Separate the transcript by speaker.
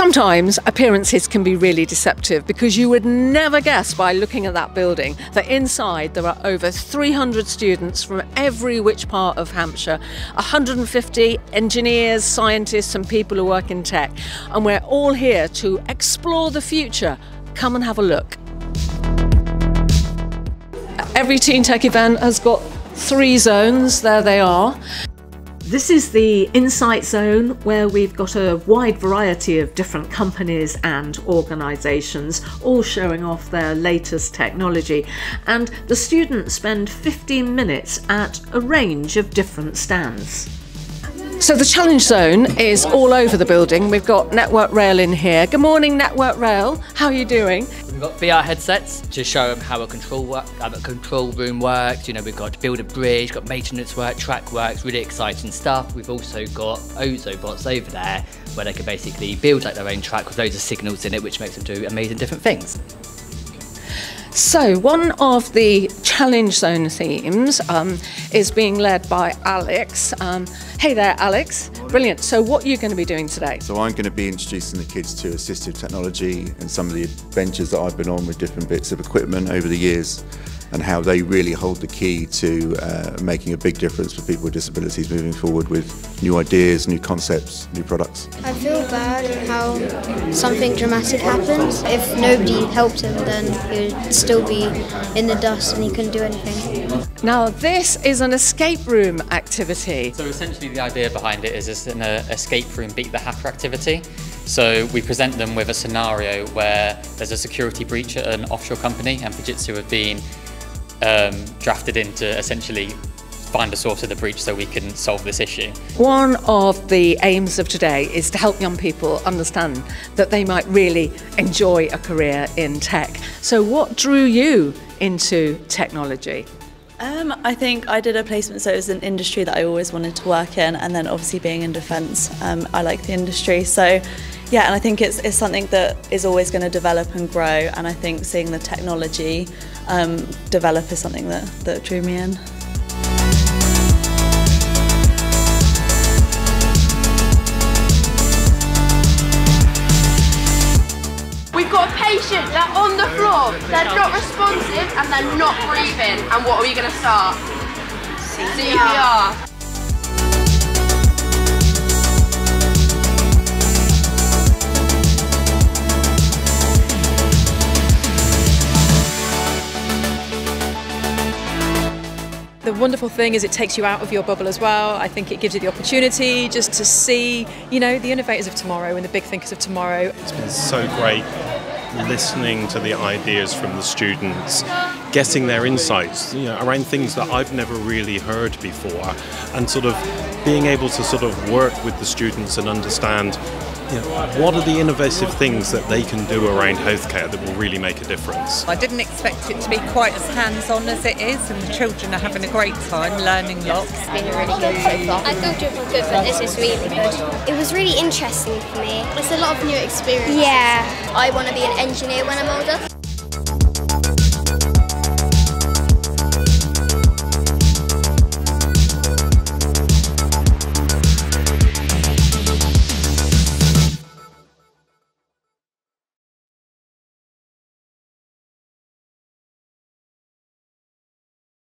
Speaker 1: Sometimes appearances can be really deceptive because you would never guess by looking at that building that inside there are over 300 students from every which part of Hampshire, 150 engineers, scientists and people who work in tech, and we're all here to explore the future. Come and have a look. Every TeenTech event has got 3 zones, there they are. This is the Insight Zone, where we've got a wide variety of different companies and organisations, all showing off their latest technology. And the students spend 15 minutes at a range of different stands. So the Challenge Zone is all over the building. We've got Network Rail in here. Good morning, Network Rail. How are you doing?
Speaker 2: We've got VR headsets to show them how a control room works. You know, we've got to build a bridge, got maintenance work, track works, really exciting stuff. We've also got Ozobots over there where they can basically build like their own track with loads of signals in it, which makes them do amazing different things.
Speaker 1: So one of the Challenge Zone themes is being led by Alex. Hey there, Alex. Brilliant. So what are you going to be doing today?
Speaker 3: So I'm going to be introducing the kids to assistive technology and some of the adventures that I've been on with different bits of equipment over the years, and how they really hold the key to making a big difference for people with disabilities moving forward with new ideas, new concepts, new products.
Speaker 4: I feel bad how something dramatic happens. If nobody helped him, then he would still be in the dust and he couldn't do anything.
Speaker 1: Now this is an escape room activity.
Speaker 2: So essentially the idea behind it is it's an escape room beat the hacker activity. So we present them with a scenario where there's a security breach at an offshore company and Fujitsu have been drafted in to essentially find the source of the breach so we can solve this issue.
Speaker 1: One of the aims of today is to help young people understand that they might really enjoy a career in tech. So what drew you into technology?
Speaker 5: I think I did a placement, so it was an industry that I always wanted to work in, and then obviously being in defence, I like the industry. So yeah, and I think it's something that is always going to develop and grow, and I think seeing the technology develop is something that drew me in.
Speaker 6: We've got a patient, they're on the floor, they're not responsive and they're not breathing. And what are we going to start? CPR.
Speaker 7: The wonderful thing is it takes you out of your bubble as well. I think it gives you the opportunity just to see, you know, the innovators of tomorrow and the big thinkers of tomorrow.
Speaker 8: It's been so great listening to the ideas from the students, getting their insights, you know, around things that I've never really heard before, and sort of being able to sort of work with the students and understand, you know, what are the innovative things that they can do around healthcare that will really make a difference.
Speaker 9: I didn't expect it to be quite as hands-on as it is, and the children are having a great time learning lots.
Speaker 4: It's been really good so far. I thought it was good, but this is really good. It was really interesting for me. It's a lot of new experience. Yeah. I want to be an engineer when I'm older.